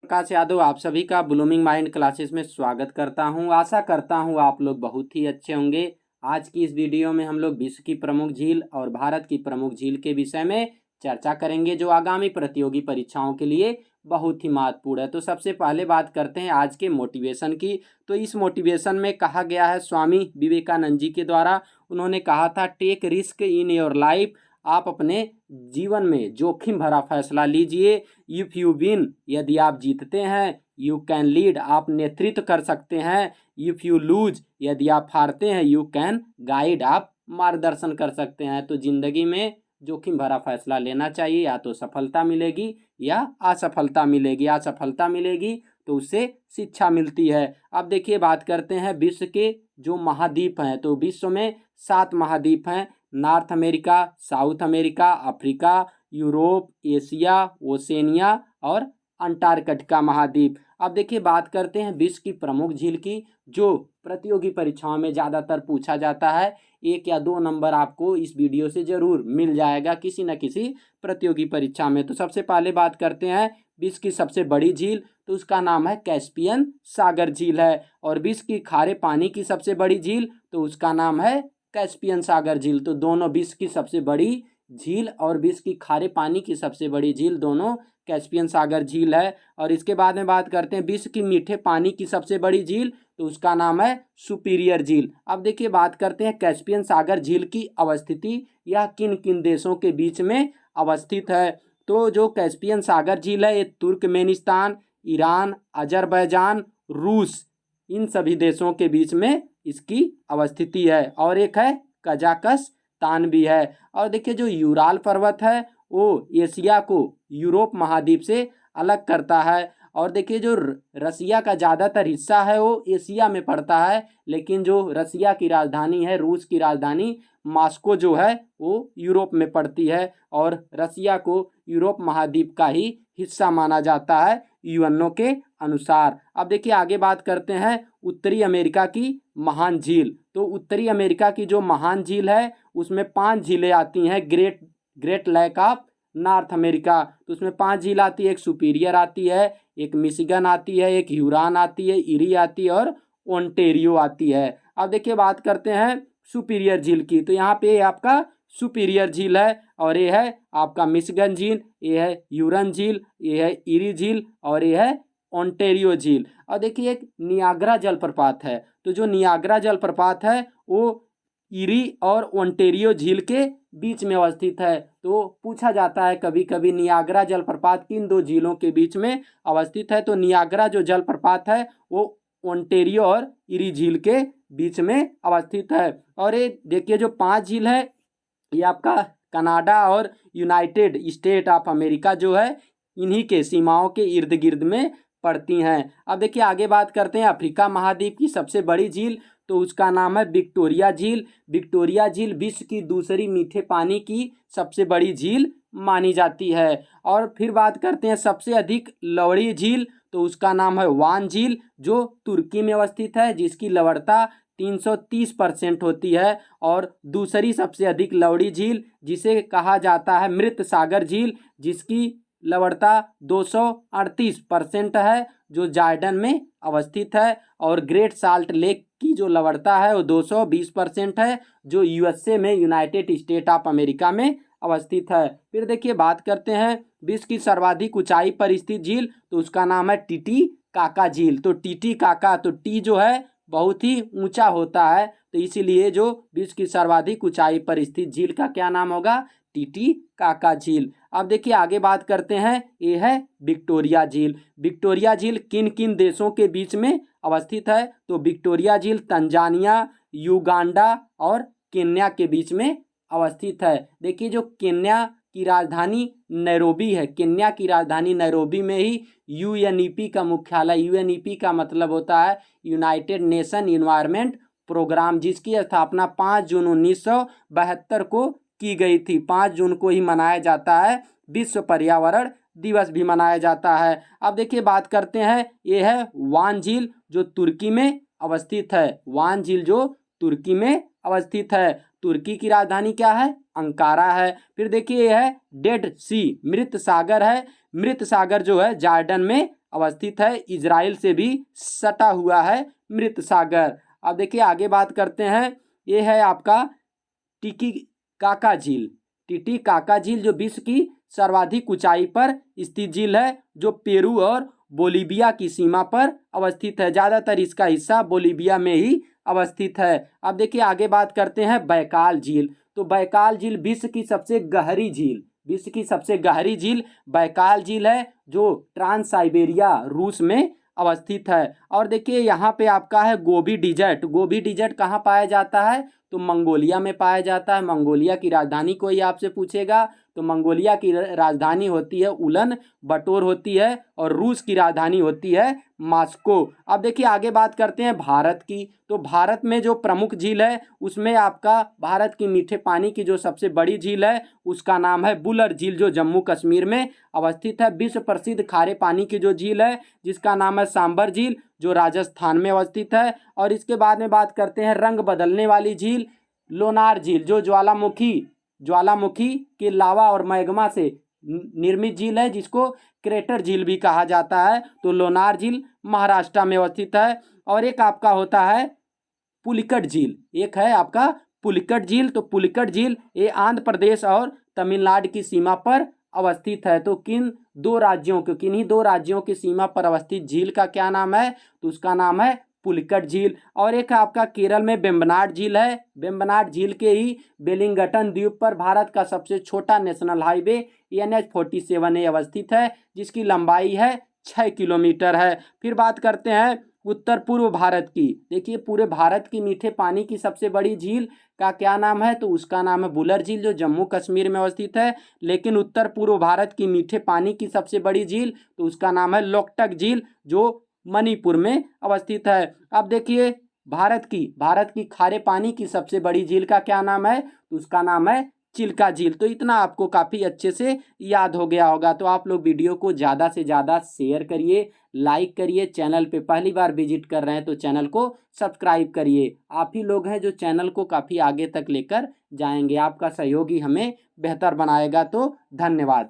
प्रकाश यादव आप सभी का ब्लूमिंग माइंड क्लासेस में स्वागत करता हूं। आशा करता हूं आप लोग बहुत ही अच्छे होंगे। आज की इस वीडियो में हम लोग विश्व की प्रमुख झील और भारत की प्रमुख झील के विषय में चर्चा करेंगे, जो आगामी प्रतियोगी परीक्षाओं के लिए बहुत ही महत्वपूर्ण है। तो सबसे पहले बात करते हैं आज के मोटिवेशन की। तो इस मोटिवेशन में कहा गया है स्वामी विवेकानंद जी के द्वारा, उन्होंने कहा था take risk in your life. आप अपने जीवन में जोखिम भरा फैसला लीजिए। इफ यू विन, यदि आप जीतते हैं, यू कैन लीड, आप नेतृत्व कर सकते हैं। इफ यू लूज, यदि आप हारते हैं, यू कैन गाइड, आप मार्गदर्शन कर सकते हैं। तो जिंदगी में जोखिम भरा फैसला लेना चाहिए, या तो सफलता मिलेगी या असफलता मिलेगी। असफलता मिलेगी तो उससे शिक्षा मिलती है। अब देखिए बात करते हैं विश्व के जो महाद्वीप हैं। तो विश्व में 7 महाद्वीप हैं। North America, south America, Africa, Europe, Asia, Oceania और अंटार्कटिका महाद्वीप। अब देखिए बात करते हैं विश्व की प्रमुख झील की, जो प्रतियोगी परीक्षाओं में ज़्यादातर पूछा जाता है। 1 या 2 नंबर आपको इस वीडियो से जरूर मिल जाएगा किसी न किसी प्रतियोगी परीक्षा में। तो सबसे पहले बात करते हैं विश्व की सबसे बड़ी झील। तो उसका नाम है कैस्पियन सागर झील है। और विश्व की खारे पानी की सबसे बड़ी झील, तो उसका नाम है कैस्पियन सागर झील। तो दोनों विश्व की सबसे बड़ी झील और विश्व की खारे पानी की सबसे बड़ी झील दोनों कैस्पियन सागर झील है। और इसके बाद में बात करते हैं विश्व की मीठे पानी की सबसे बड़ी झील, तो उसका नाम है सुपीरियर झील। अब देखिए बात करते हैं कैस्पियन सागर झील की अवस्थिति, यह किन किन देशों के बीच में अवस्थित है। तो जो कैस्पियन सागर झील है, ये तुर्कमेनिस्तान, ईरान, अजरबैजान, रूस, इन सभी देशों के बीच में इसकी अवस्थिति है। और एक है कजाकिस्तान भी है। और देखिए जो यूराल पर्वत है वो एशिया को यूरोप महाद्वीप से अलग करता है। और देखिए जो रसिया का ज़्यादातर हिस्सा है वो एशिया में पड़ता है, लेकिन जो रसिया की राजधानी है, रूस की राजधानी मॉस्को जो है, वो यूरोप में पड़ती है। और रसिया को यूरोप महाद्वीप का ही हिस्सा माना जाता है यूएनओ के अनुसार। अब देखिए आगे बात करते हैं उत्तरी अमेरिका की महान झील। तो उत्तरी अमेरिका की जो महान झील है उसमें 5 झीलें आती हैं। Great lake of north America, तो उसमें 5 झील आती है। एक सुपीरियर आती है, एक मिशिगन आती है, एक ह्यूरॉन आती है, इरी आती है और ओंटेरियो आती है। अब देखिए बात करते हैं सुपीरियर झील की। तो यहाँ पे आपका सुपीरियर झील है, और ये है आपका मिशिगन झील, ये है ह्यूरॉन झील, ये है इरी झील और ये है ओंटेरियो झील। और देखिए एक नियाग्रा जलप्रपात है। तो जो नियाग्रा जलप्रपात है वो इरी और ओंटेरियो झील के बीच में अवस्थित है। तो पूछा जाता है कभी कभी नियाग्रा जलप्रपात किन 2 झीलों के बीच में अवस्थित है। तो नियाग्रा जो जलप्रपात है वो ओंटेरियो और इरी झील के बीच में अवस्थित है। और ये देखिए जो 5 झील है, ये आपका कनाडा और यूनाइटेड स्टेट ऑफ अमेरिका जो है, इन्हीं के सीमाओं के इर्द गिर्द में पड़ती हैं। अब देखिए आगे बात करते हैं अफ्रीका महाद्वीप की सबसे बड़ी झील। तो उसका नाम है विक्टोरिया झील। विक्टोरिया झील विश्व की दूसरी मीठे पानी की सबसे बड़ी झील मानी जाती है। और फिर बात करते हैं सबसे अधिक लवड़ी झील। तो उसका नाम है वान झील, जो तुर्की में अवस्थित है, जिसकी लवणता 330% होती है। और दूसरी सबसे अधिक लवड़ी झील जिसे कहा जाता है मृत सागर झील, जिसकी लवणता 238% है, जो जॉर्डन में अवस्थित है। और ग्रेट साल्ट लेक की जो लवणता है वो 220% है, जो यूएसए में, यूनाइटेड स्टेट ऑफ अमेरिका में अवस्थित है। फिर देखिए बात करते हैं विश्व की सर्वाधिक ऊंचाई पर स्थित झील। तो उसका नाम है टीटीकाका झील। तो टीटीकाका, तो टी जो है बहुत ही ऊंचा होता है, तो इसीलिए जो विश्व की सर्वाधिक ऊंचाई पर स्थित झील का क्या नाम होगा, टीटीकाका झील। अब देखिए आगे बात करते हैं, ये है विक्टोरिया झील। विक्टोरिया झील किन किन देशों के बीच में अवस्थित है। तो विक्टोरिया झील तंजानिया, युगांडा और केन्या के बीच में अवस्थित है। देखिए जो केन्या की राजधानी नैरोबी है, केन्या की राजधानी नैरोबी में ही यूएनईपी का मुख्यालय, यूएनईपी का मतलब होता है यूनाइटेड नेशन एनवायरनमेंट प्रोग्राम, जिसकी स्थापना 5 जून 1972 को की गई थी। 5 जून को ही मनाया जाता है, विश्व पर्यावरण दिवस भी मनाया जाता है। अब देखिए बात करते हैं, ये है वान झील जो तुर्की में अवस्थित है। वान झील जो तुर्की में अवस्थित है। तुर्की की राजधानी क्या है, अंकारा है। फिर देखिए ये है डेड सी, मृत सागर है। मृत सागर जो है जॉर्डन में अवस्थित है, इजराइल से भी सटा हुआ है मृत सागर। अब देखिए आगे बात करते हैं, ये है आपका टिटिकाका झील। टिटिकाका झील जो विश्व की सर्वाधिक ऊंचाई पर स्थित झील है, जो पेरू और बोलीविया की सीमा पर अवस्थित है। ज़्यादातर इसका हिस्सा बोलीविया में ही अवस्थित है। अब देखिए आगे बात करते हैं बैकाल झील। तो बैकाल झील विश्व की सबसे गहरी झील, विश्व की सबसे गहरी झील बैकाल झील है, जो ट्रांस साइबेरिया रूस में अवस्थित है। और देखिए यहाँ पे आपका है गोबी डिजर्ट। गोबी डिजर्ट कहाँ पाया जाता है? तो मंगोलिया में पाया जाता है। मंगोलिया की राजधानी कोई आपसे पूछेगा तो मंगोलिया की राजधानी होती है उलन बटोर होती है, और रूस की राजधानी होती है मॉस्को। अब देखिए आगे बात करते हैं भारत की। तो भारत में जो प्रमुख झील है उसमें आपका भारत की मीठे पानी की जो सबसे बड़ी झील है उसका नाम है बुलर झील, जो जम्मू कश्मीर में अवस्थित है। विश्व प्रसिद्ध खारे पानी की जो झील है जिसका नाम है सांबर झील, जो राजस्थान में अवस्थित है। और इसके बाद में बात करते हैं रंग बदलने वाली झील, लोनार झील, जो ज्वालामुखी के लावा और मैग्मा से निर्मित झील है, जिसको क्रेटर झील भी कहा जाता है। तो लोनार झील महाराष्ट्र में अवस्थित है। और एक आपका होता है पुलिकट झील, एक है आपका पुलिकट झील। तो पुलिकट झील ये आंध्र प्रदेश और तमिलनाडु की सीमा पर अवस्थित है। तो किन्हीं दो राज्यों की सीमा पर अवस्थित झील का क्या नाम है? तो उसका नाम है पुलिकट झील। और एक आपका केरल में वेम्बनाड झील है। वेम्बनाड झील के ही बेलिंगटन द्वीप पर भारत का सबसे छोटा नेशनल हाईवे NH-47 अवस्थित है, जिसकी लंबाई है 6 किलोमीटर है। फिर बात करते हैं उत्तर पूर्व भारत की। देखिए पूरे भारत की मीठे पानी की सबसे बड़ी झील का क्या नाम है? तो उसका नाम है बुलर झील, जो जम्मू कश्मीर में अवस्थित है। लेकिन उत्तर पूर्व भारत की मीठे पानी की सबसे बड़ी झील तो उसका नाम है लोकटक झील, जो मणिपुर में अवस्थित है। अब देखिए भारत की खारे पानी की सबसे बड़ी झील का क्या नाम है? तो उसका नाम है चिल्का झील। तो इतना आपको काफ़ी अच्छे से याद हो गया होगा। तो आप लोग वीडियो को ज़्यादा से ज़्यादा शेयर करिए, लाइक करिए। चैनल पे पहली बार विजिट कर रहे हैं तो चैनल को सब्सक्राइब करिए। आप ही लोग हैं जो चैनल को काफ़ी आगे तक लेकर जाएंगे। आपका सहयोग ही हमें बेहतर बनाएगा। तो धन्यवाद।